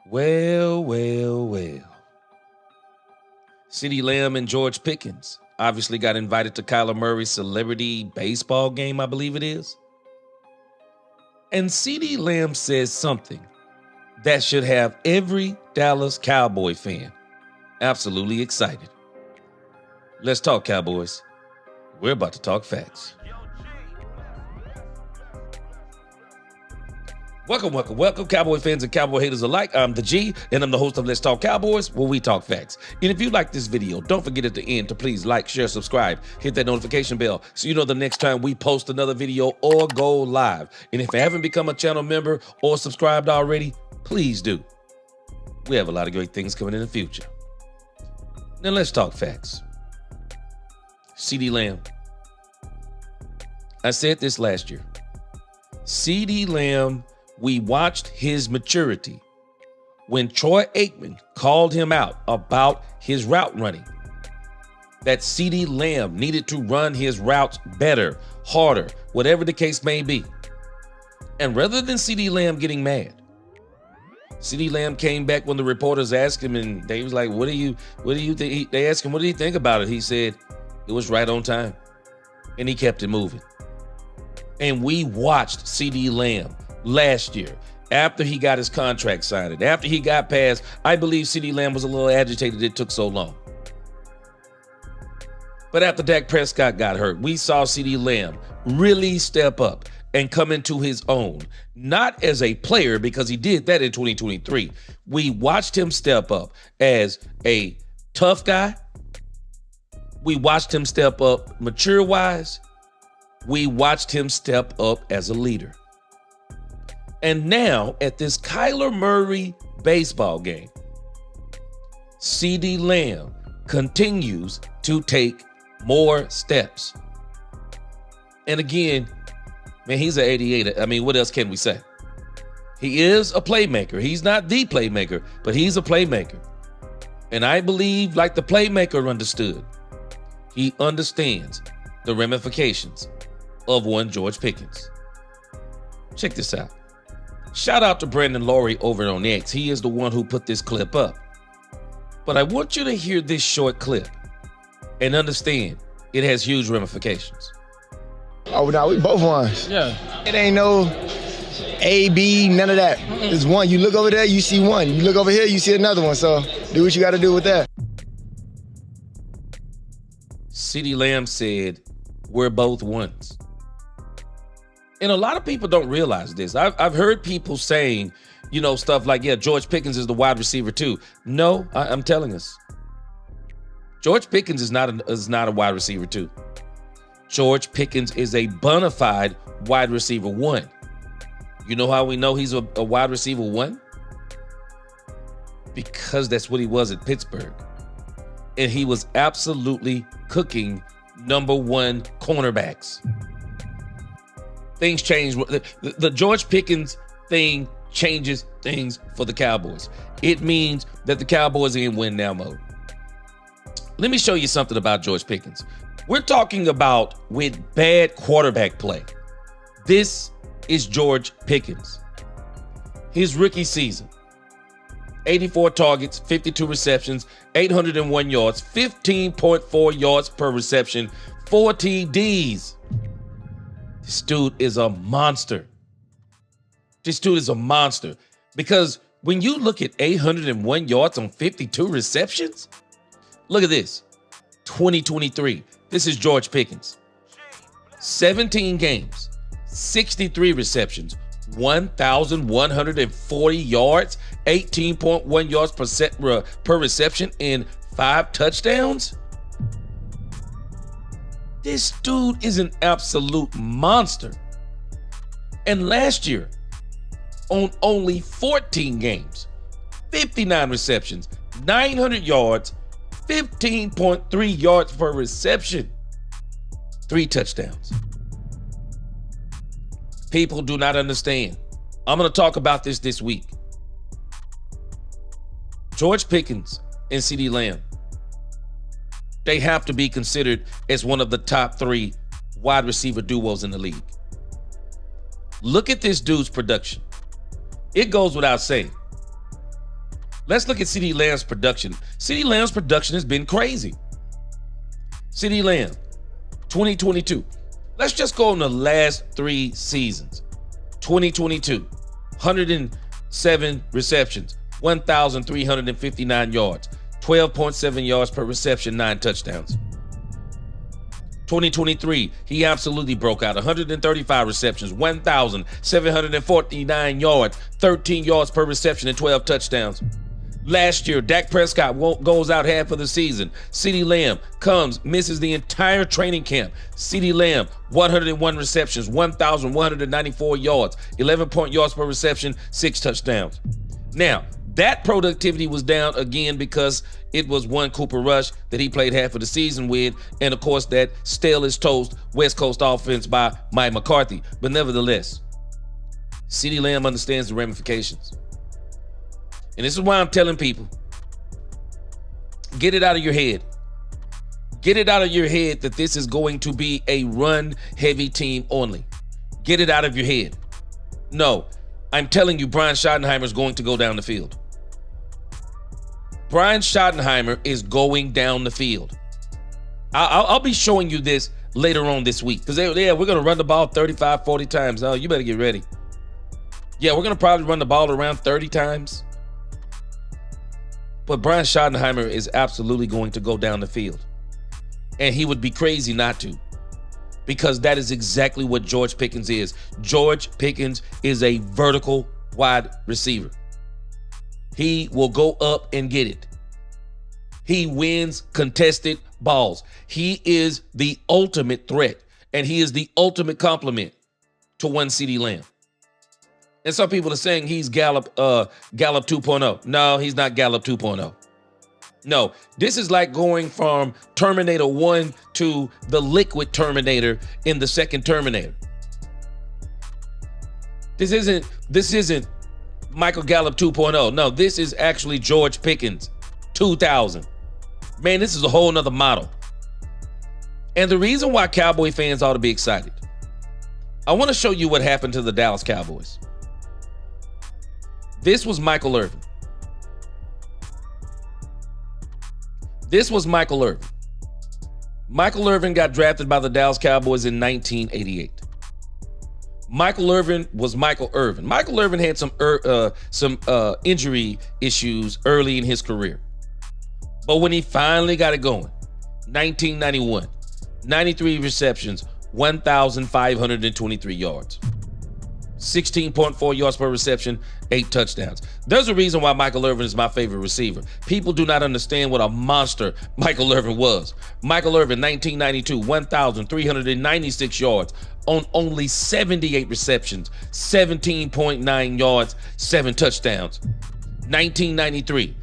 Well. CeeDee Lamb and George Pickens obviously got invited to Kyler Murray's celebrity baseball game, I believe it is. And CeeDee Lamb says something that should have every Dallas Cowboy fan absolutely excited. Let's talk Cowboys. We're about to talk facts. Welcome, Cowboy fans and Cowboy haters alike. I'm the G, and I'm the host of Let's Talk Cowboys, where we talk facts. And if you like this video, don't forget at the end to please like, share, subscribe, hit that notification bell so you know the next time we post another video or go live. And if you haven't become a channel member or subscribed already, please do. We have a lot of great things coming in the future. Now let's talk facts. CeeDee Lamb. I said this last year. CeeDee Lamb, we watched his maturity when Troy Aikman called him out about his route running. That CeeDee Lamb needed to run his routes better, harder, whatever the case may be. And rather than CeeDee Lamb getting mad, CeeDee Lamb came back when the reporters asked him, and they was like, what do you think? They asked him, what do you think about it? He said, it was right on time. And he kept it moving. And we watched CeeDee Lamb last year after he got his contract signed. After he got passed, I believe CeeDee Lamb was a little agitated it took so long. But after Dak Prescott got hurt, we saw CeeDee Lamb really step up and come into his own. Not as a player, because he did that in 2023. We watched him step up as a tough guy. We watched him step up mature-wise. We watched him step up as a leader. And now, at this Kyler Murray baseball game, CeeDee Lamb continues to take more steps. And again, man, he's an 88. I mean, what else can we say? He is a playmaker. He's not the playmaker, but he's a playmaker. And I believe, like the playmaker understood, he understands the ramifications of one George Pickens. Check this out. Shout out to Brandon Laurie over on X. He is the one who put this clip up. But I want you to hear this short clip and understand it has huge ramifications. Oh, no, we both ones. Yeah. It ain't no A, B, none of that. It's one. You look over there, you see one. You look over here, you see another one. So do what you got to do with that. CeeDee Lamb said, we're both ones. And a lot of people don't realize this. I've heard people saying, stuff like, yeah, George Pickens is the wide receiver too. No, I'm telling us. George Pickens is not a wide receiver too. George Pickens is a bona fide wide receiver one. You know how we know he's a wide receiver one? Because that's what he was at Pittsburgh. And he was absolutely cooking number one cornerbacks. Things change. The George Pickens thing changes things for the Cowboys. It means that the Cowboys are in win now mode. Let me show you something about George Pickens. We're talking about with bad quarterback play. This is George Pickens. His rookie season. 84 targets, 52 receptions, 801 yards, 15.4 yards per reception, 4 TDs. This dude is a monster. This dude is a monster. Because when you look at 801 yards on 52 receptions, look at this. 2023. This is George Pickens. 17 games, 63 receptions, 1,140 yards, 18.1 yards per reception, and 5 touchdowns. This dude is an absolute monster. And last year, on only 14 games, 59 receptions, 900 yards, 15.3 yards per reception, 3 touchdowns. People do not understand. I'm going to talk about this week. George Pickens and CeeDee Lamb, they have to be considered as one of the top 3 wide receiver duos in the league. Look at this dude's production. It goes without saying. Let's look at CeeDee Lamb's production. CeeDee Lamb's production has been crazy. CeeDee Lamb, 2022. Let's just go on the last 3 seasons. 2022, 107 receptions, 1,359 yards, 12.7 yards per reception, 9 touchdowns. 2023, he absolutely broke out. 135 receptions, 1,749 yards, 13 yards per reception, and 12 touchdowns. Last year, Dak Prescott goes out half of the season. CeeDee Lamb misses the entire training camp. CeeDee Lamb, 101 receptions, 1,194 yards, 11 yards per reception, 6 touchdowns. Now, that productivity was down again because it was one Cooper Rush that he played half of the season with, and of course that stale as toast West Coast offense by Mike McCarthy. But nevertheless, CeeDee Lamb understands the ramifications. And this is why I'm telling people, get it out of your head. Get it out of your head that this is going to be a run-heavy team only. Get it out of your head. No, I'm telling you, Brian Schottenheimer is going to go down the field. Brian Schottenheimer is going down the field. I'll be showing you this later on this week. Because, we're going to run the ball 35, 40 times. Oh, you better get ready. Yeah, we're going to probably run the ball around 30 times. But Brian Schottenheimer is absolutely going to go down the field. And he would be crazy not to. Because that is exactly what George Pickens is. George Pickens is a vertical wide receiver. He will go up and get it. He wins contested balls. He is the ultimate threat. And he is the ultimate complement to one CeeDee Lamb. And some people are saying he's Gallup 2.0. No, he's not Gallup 2.0. No, this is like going from Terminator 1 to the liquid Terminator in the second Terminator. This isn't Michael Gallup 2.0. No, this is actually George Pickens 2000. Man, this is a whole nother model. And the reason why Cowboy fans ought to be excited, I want to show you what happened to the Dallas Cowboys. This was Michael Irvin. This was Michael Irvin. Michael Irvin got drafted by the Dallas Cowboys in 1988. Michael Irvin was Michael Irvin. Michael Irvin had some injury issues early in his career. But when he finally got it going, 1991, 93 receptions, 1,523 yards. 16.4 yards per reception, 8 touchdowns. There's a reason why Michael Irvin is my favorite receiver. People do not understand what a monster Michael Irvin was. Michael Irvin, 1992, 1,396 yards on only 78 receptions, 17.9 yards, 7 touchdowns. 1993,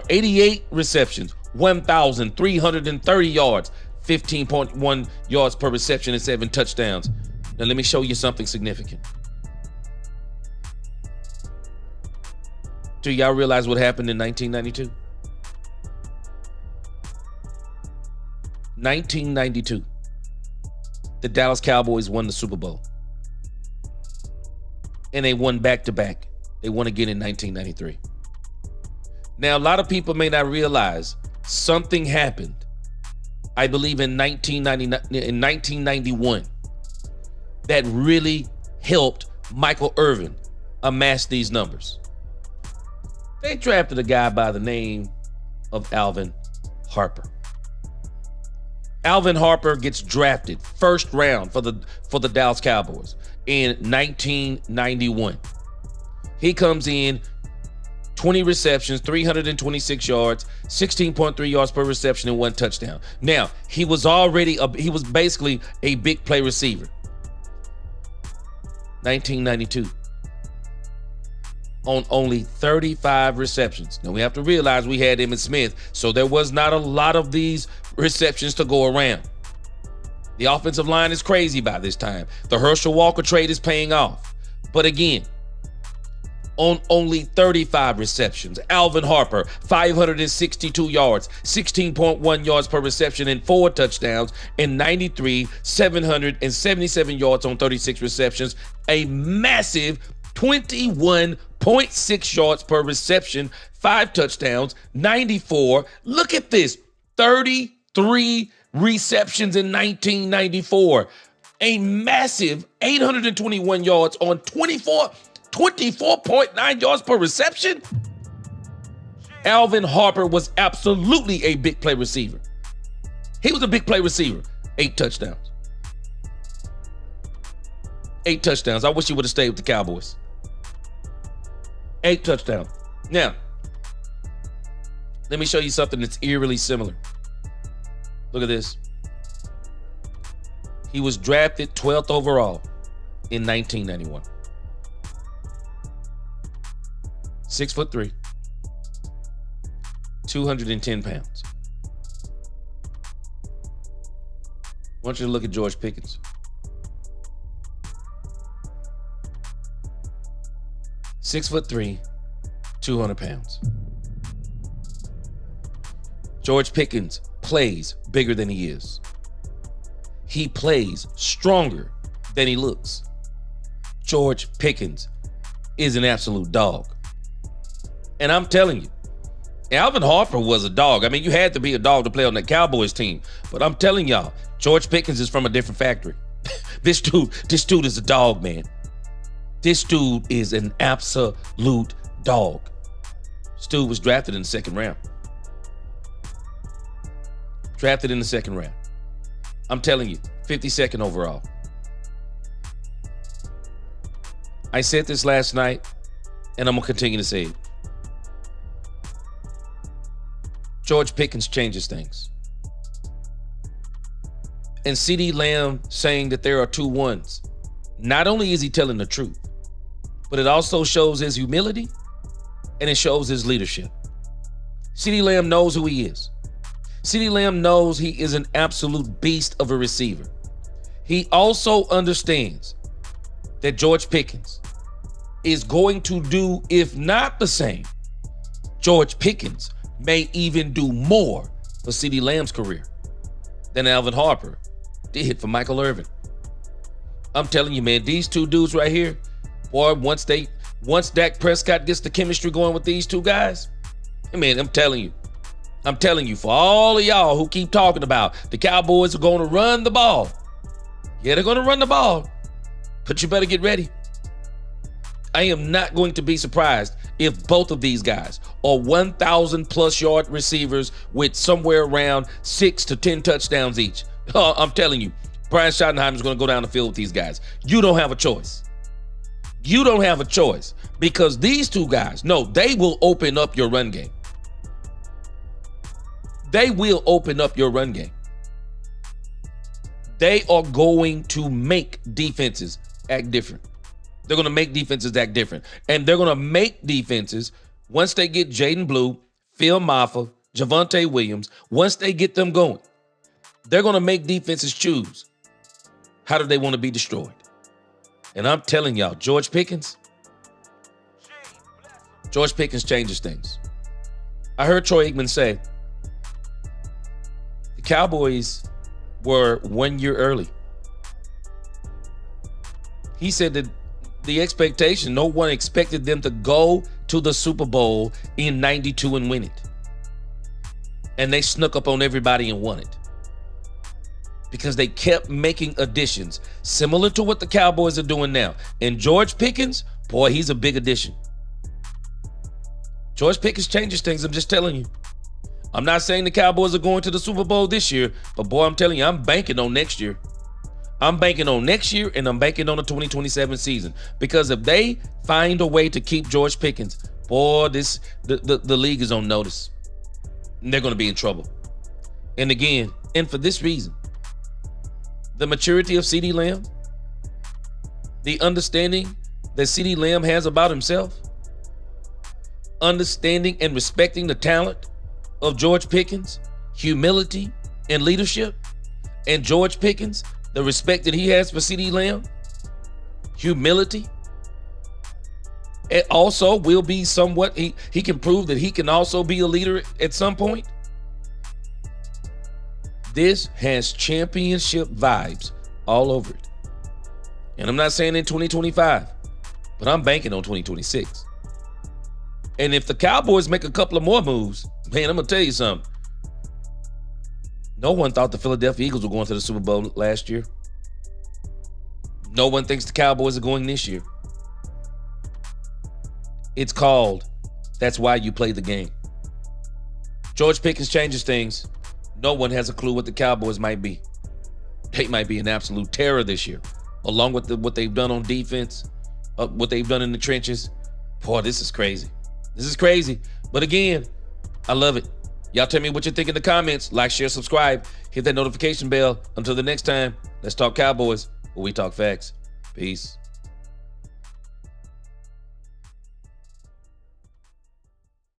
88 receptions, 1,330 yards, 15.1 yards per reception and 7 touchdowns. Now, let me show you something significant. Do y'all realize what happened in 1992? 1992. The Dallas Cowboys won the Super Bowl. And they won back-to-back. They won again in 1993. Now, a lot of people may not realize something happened, I believe in 1991. That really helped Michael Irvin amass these numbers. They drafted a guy by the name of Alvin Harper. Alvin Harper gets drafted first round for the Dallas Cowboys in 1991. He comes in 20 receptions, 326 yards, 16.3 yards per reception and 1 touchdown. Now, he was basically a big play receiver. 1992, on only 35 receptions. Now, we have to realize we had Emmitt Smith, so there was not a lot of these receptions to go around. The offensive line is crazy by this time. The Herschel Walker trade is paying off. But again, on only 35 receptions, Alvin Harper, 562 yards, 16.1 yards per reception and 4 touchdowns, and 777 yards on 36 receptions, a massive 21.6 yards per reception, 5 touchdowns, 94. Look at this, 33 receptions in 1994. A massive 821 yards on 24.9 yards per reception. Alvin Harper was absolutely a big play receiver. He was a big play receiver. 8 touchdowns. 8 touchdowns. I wish he would have stayed with the Cowboys. 8 touchdowns. Now, let me show you something that's eerily similar. Look at this. He was drafted 12th overall in 1991. 6'3", 210 pounds. I want you to look at George Pickens. 6'3", 200 pounds. George Pickens plays bigger than he is. He plays stronger than he looks. George Pickens is an absolute dog. And I'm telling you, Alvin Harper was a dog. I mean, you had to be a dog to play on that Cowboys team. But I'm telling y'all, George Pickens is from a different factory. This dude is a dog, man. This dude is an absolute dog. This dude was drafted in the second round. Drafted in the second round. I'm telling you, 52nd overall. I said this last night, and I'm going to continue to say it. George Pickens changes things. And CeeDee Lamb saying that there are 2 ones. Not only is he telling the truth, but it also shows his humility and it shows his leadership. CeeDee Lamb knows who he is. CeeDee Lamb knows he is an absolute beast of a receiver. He also understands that George Pickens is going to do, if not the same, George Pickens may even do more for CeeDee Lamb's career than Alvin Harper did for Michael Irvin. I'm telling you, man, these 2 dudes right here, boy, once Dak Prescott gets the chemistry going with these 2 guys, man, I'm telling you, for all of y'all who keep talking about the Cowboys are going to run the ball. Yeah, they're going to run the ball, but you better get ready. I am not going to be surprised if both of these guys are 1,000+ yard receivers with somewhere around 6 to 10 touchdowns each. I'm telling you, Brian Schottenheimer is going to go down the field with these guys. You don't have a choice. You don't have a choice because these 2 guys, no, they will open up your run game. They will open up your run game. They are going to make defenses act different. They're going to make defenses act different. And they're going to make defenses, once they get Jaden Blue, Phil Maffa, Javonte Williams, once they get them going, they're going to make defenses choose how do they want to be destroyed. And I'm telling y'all, George Pickens changes things. I heard Troy Aikman say, the Cowboys were 1 year early. He said that the expectation, no one expected them to go to the Super Bowl in 92 and win it. And they snuck up on everybody and won it. Because they kept making additions, similar to what the Cowboys are doing now. And George Pickens, boy, he's a big addition. George Pickens changes things, I'm just telling you. I'm not saying the Cowboys are going to the Super Bowl this year, but boy, I'm telling you, I'm banking on next year. I'm banking on next year, and I'm banking on the 2027 season. Because if they find a way to keep George Pickens, boy, the league is on notice. And they're going to be in trouble. And again, and for this reason, the maturity of CeeDee Lamb, the understanding that CeeDee Lamb has about himself, understanding and respecting the talent of George Pickens, humility and leadership, and George Pickens, the respect that he has for CeeDee Lamb, humility. It also will be somewhat, he can prove that he can also be a leader at some point. This has championship vibes all over it. And I'm not saying in 2025. but I'm banking on 2026. And if the Cowboys make a couple of more moves, man, I'm going to tell you something. No one thought the Philadelphia Eagles were going to the Super Bowl last year. No one thinks the Cowboys are going this year. It's called, that's why you play the game. George Pickens changes things. No one has a clue what the Cowboys might be. They might be an absolute terror this year, along with what they've done on defense, what they've done in the trenches. Boy, this is crazy. This is crazy. But again, I love it. Y'all tell me what you think in the comments. Like, share, subscribe. Hit that notification bell. Until the next time, let's talk Cowboys, where we talk facts. Peace.